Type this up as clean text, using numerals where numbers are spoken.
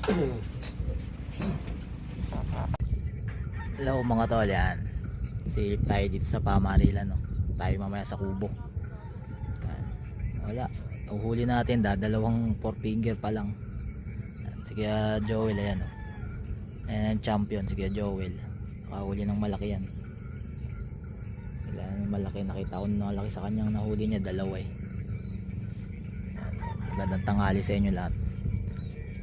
Hello mga tol, yan. Silip tayo dito sa Pamarilan, no. Tayo mamaya sa kubo. Yan. Wala. Uhuli natin, dadalawang 4 finger pa lang. Yan. Sige Joel, ayan, no. Ayan, champion, sige Joel. Nakahuli ng malaki yan. Kailangan malaki, nakita ko na malaki sa kanyang nahuli niya, dalawa eh. Yan. Magandang tanghali sa inyo lahat.